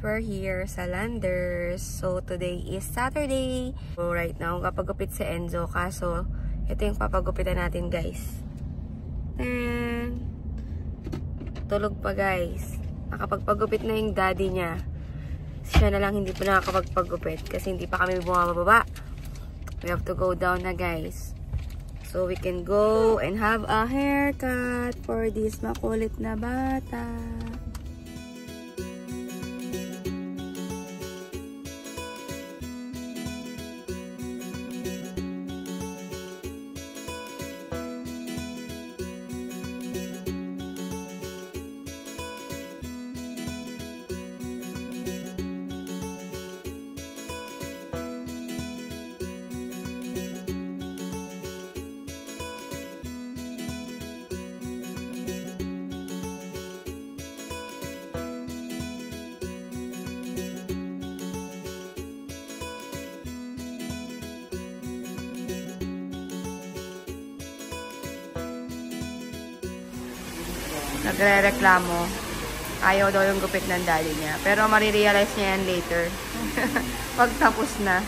we're here sa Landers. So, today is Saturday. So, right now, kapagupit si Enzo. Kaso, ito yung papagupitan natin, guys. Tulog pa, guys. Nakapagpagupit na yung daddy niya. Siya na lang hindi pa nakakapagpagupit kasi hindi pa kami bumababa. We have to go down na, guys. So, we can go and have a haircut for this makulit na bata. Nagre-reklamo. Ayaw daw yung gupit ng daddy niya. Pero marirealize niya yan later. Pag tapos na.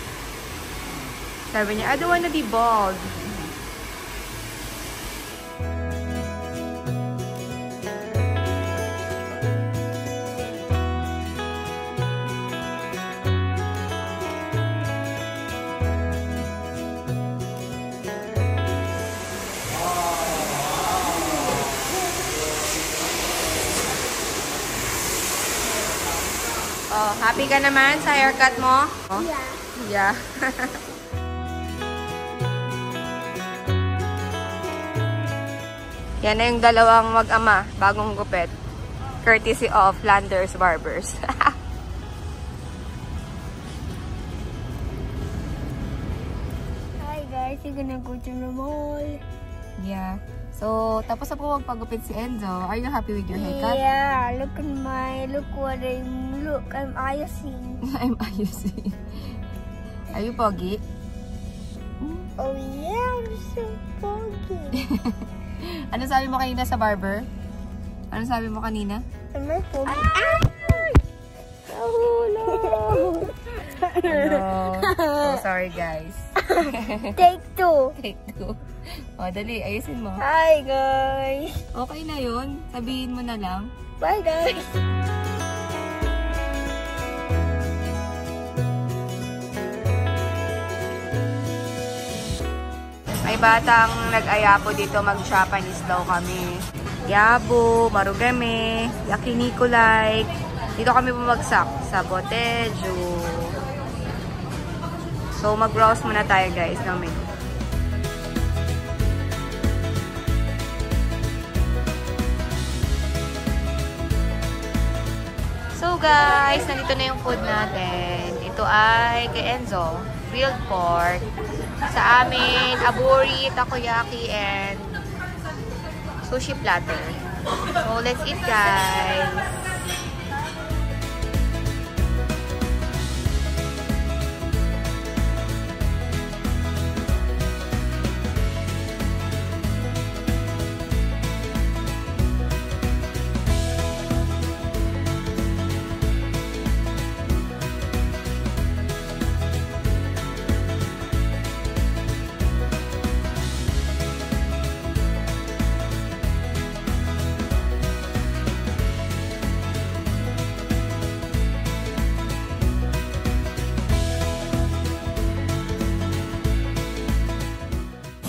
Sabi niya, I don't wanna be bald. Oh, happy ka naman sa haircut mo? Oh? Yeah. Yeah. Yan na yung dalawang mag-ama, bagong gupit. Courtesy of Landers Barbers. Hi guys, we're gonna go to the mall. Yeah. So, tapos na po magpagupit si Enzo. Are you happy with your haircut? Yeah, look what I'm ayosing. I'm ayosing. Are you pogi? Oh yeah, I'm so pogi. Ano sabi mo kanina sa barber? Ano sabi mo kanina? Am I pogi? Oh no! So sorry guys. Take two. Take two. O, dali. Ayusin mo. Hi guys. Okay na yun. Sabihin mo na lang. Bye guys. May batang nag-aya po dito mag-Japanese daw kami. Yabo, Marugame, Yakiniku like. Dito kami bumagsak sa Boteju. So, mag-browse muna tayo guys ng menu. So guys, nandito na yung food natin. Ito ay kay Enzo, grilled pork. Sa amin, aburi, takoyaki, and sushi platter. So let's eat guys.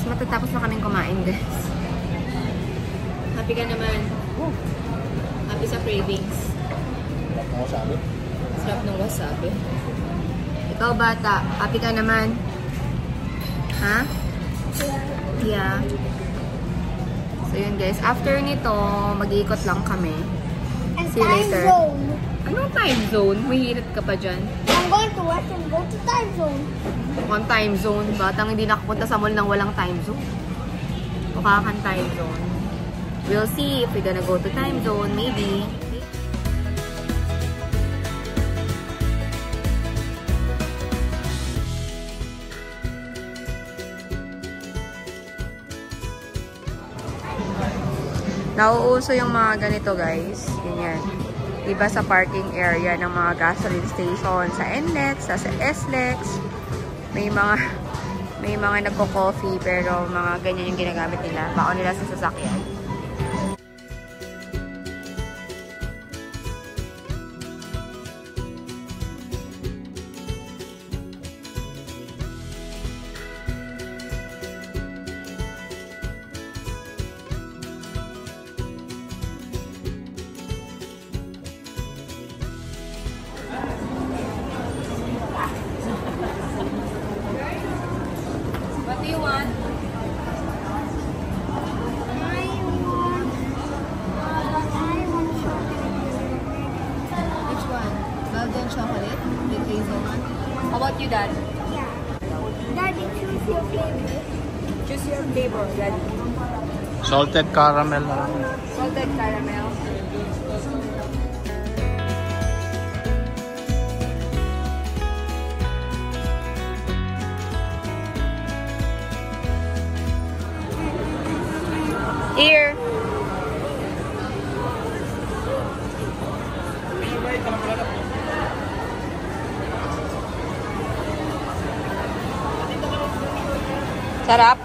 Matatapos na kaming kumain, guys. Happy ka naman. Happy sa cravings. Sarap ng wasabi. Sarap ng wasabi. Ikaw, bata. Happy ka naman. Ha? Yeah. So, yun, guys. After nito, mag-iikot lang kami. And See you time later. zone. Anong time zone? Mahirit ka pa dyan. I'm going to watch and go to time zone. Mukhang time zone. Batang hindi nakapunta sa mall nang walang time zone. Mukha kang time zone. We'll see if we're gonna go to time zone. Maybe. Nauuso yung mga ganito guys. Ganyan. Diba sa parking area ng mga gasoline station, sa NLEX, sa SLEX, may mga nagko-coffee pero mga ganyan yung ginagamit nila. Baon nila sa sasakyan. What do you want? Which one? Belgian chocolate? The hazel one? How about you, Dad? Yeah. Daddy, choose your flavor. Choose your flavor, Dad. Salted caramel. Salted caramel. Here. Sarap.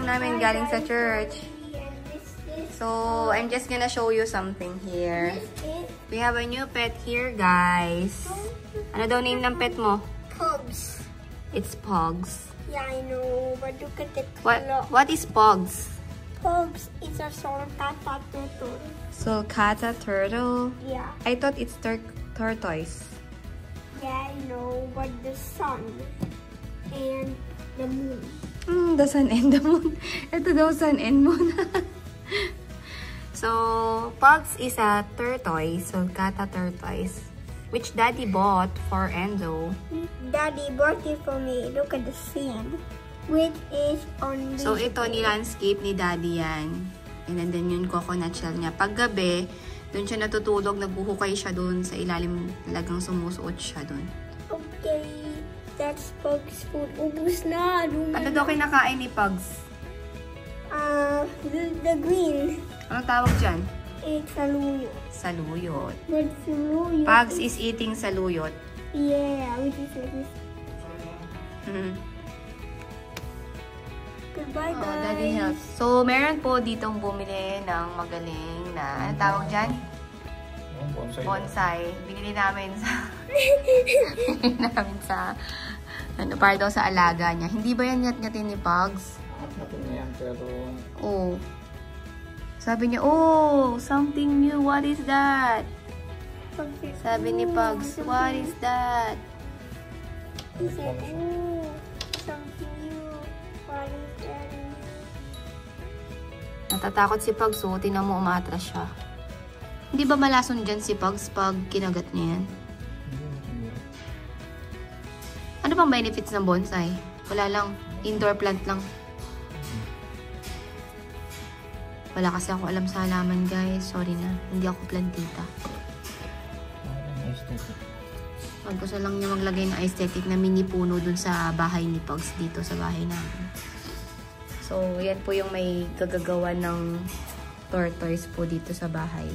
Namin galing sa church. So, I'm just gonna show you something here. We have a new pet here, guys. Ano daw name ng pet mo? Pugs. It's Pogs. Yeah, I know, but look at it. What is Pogs? Pogs is a sulcata turtle. Sulcata turtle? Yeah. I thought it's tortoise. Yeah, I know, but the sun and the moon. The sun and the moon. Ito daw sun and moon. So, Pogs is a tortoise. Sulcata tortoise. which Daddy bought for Enzo. Daddy bought it for me. Look at the scene, which is on the... So, ito, ni-landscape ni Daddy yan. And then yung coconut shell niya. Pag gabi, doon siya natutulog, nagbuhukay siya doon sa ilalim, talagang sumusuot siya doon. Okay, that's Pug's food. Ubus na. Ano daw kinakain ni Pugs? The green. Anong tawag dyan? It's saluyot. Saluyot. But saluyot. Pugs is eating saluyot. Yeah, which is like this. Goodbye, guys. Oh, Daddy helps. So, meron po ditong bumili ng magaling na, ano tawag dyan? Bonsai. Binili namin sa ano, para daw sa alaga niya. Hindi ba yan nyat-nyatin ni Pugs? Natin yan, pero... Oh. Sabi niya, oh, something new. What is that? Sabi ni Pugs, what is that? He said, oh, something new. What is that? Natatakot si Pugs, so tingnan mo umatras siya. Hindi ba malason dyan si Pugs pag kinagat niya yan? Ano pang benefits ng bonsai? Wala lang. Indoor plant lang. Wala kasi ako alam sa halaman, guys. Sorry na. Hindi ako plantita. Gusto lang niya maglagay ng aesthetic na mini puno dun sa bahay ni Pugs dito sa bahay namin. So, yan po yung may gagagawa ng tortoise po dito sa bahay.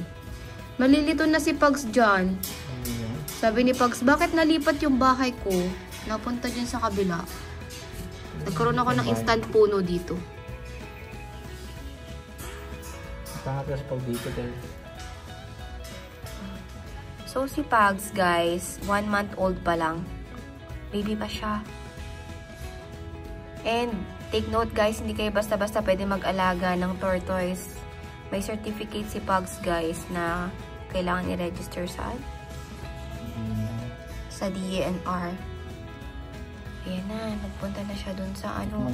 Malilito na si Pugs dyan. Sabi ni Pugs, bakit nalipat yung bahay ko? Napunta dyan sa kabila. Nagkaroon ako ng instant puno dito. Pangatras pag dito dahil. So, si Pugs, guys, 1 month old pa lang. Baby pa siya. And, take note, guys, hindi kayo basta-basta pwede mag-alaga ng tortoise. May certificate si Pugs, guys, na kailangan i-register saan? Sa DENR. Ayan na, nagpunta na siya dun sa ano.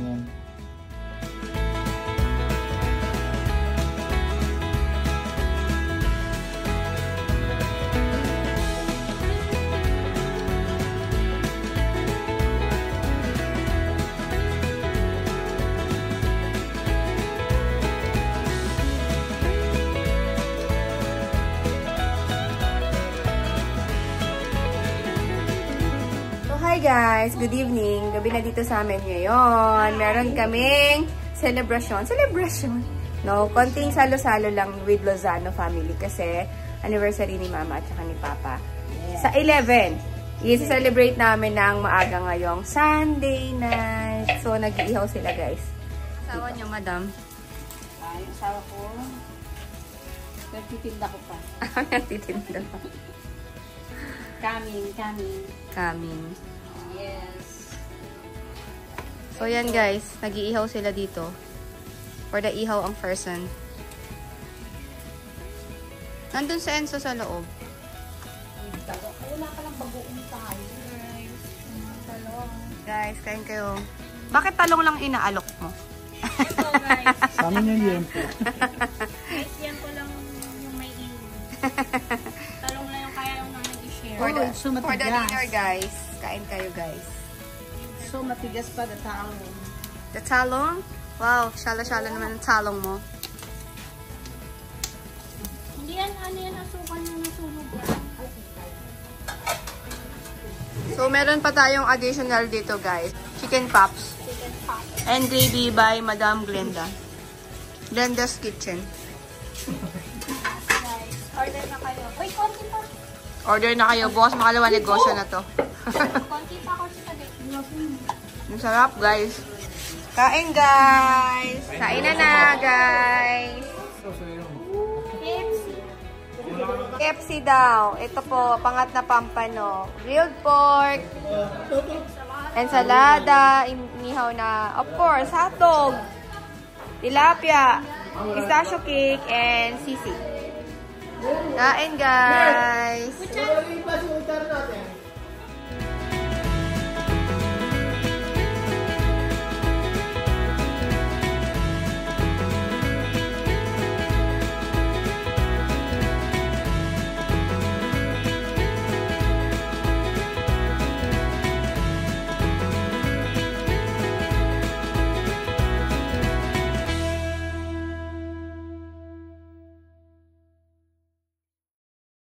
Hi guys! Good evening! Gabi na dito sa amin ngayon. Meron kaming celebration. No, konting salo-salo lang with Lozano family kasi anniversary ni Mama at saka ni Papa. Sa 11, i-celebrate namin ng maaga ngayong Sunday night. So, nag-iihaw sila guys. Asawa niyo, madam? Yung asawa ko, nagtitinda ko pa. Nagtitinda pa. Coming. Yes. So, yan guys. Nag-iihaw sila dito. For the ihaw ang person. Nandun sa Enzo sa loob. Wala ka lang bagoong tayo. Guys, kain kayo. Bakit talong lang inaalok mo? Ito guys. Sa amin yung yempo. Guys, yan ko lang yung may iwan. Talong lang yung kaya yung namin i-share. For the dinner guys. Kain kayo guys. So matigas pa the talong. The talong? Wow, shala-shala naman ang talong mo. Hindi yan, ano yan, asukan yung nasunog yan. So, meron pa tayong additional dito guys. Chicken pops. And gravy by Madam Glenda. Glenda's Kitchen. Guys, order na kayo. Uy, konti pa. Order na kayo, boss. Makalawa negosyo na to. Konti pa ako sa tabi. Ang sarap, guys. Kain, guys. Kain na, guys. KFC daw. Ito po, pangat na pampano. Grilled pork. Ensalada. Inihaw na, of course, hotdog. Tilapia. Pistachio cake. And sisig. Kain, guys.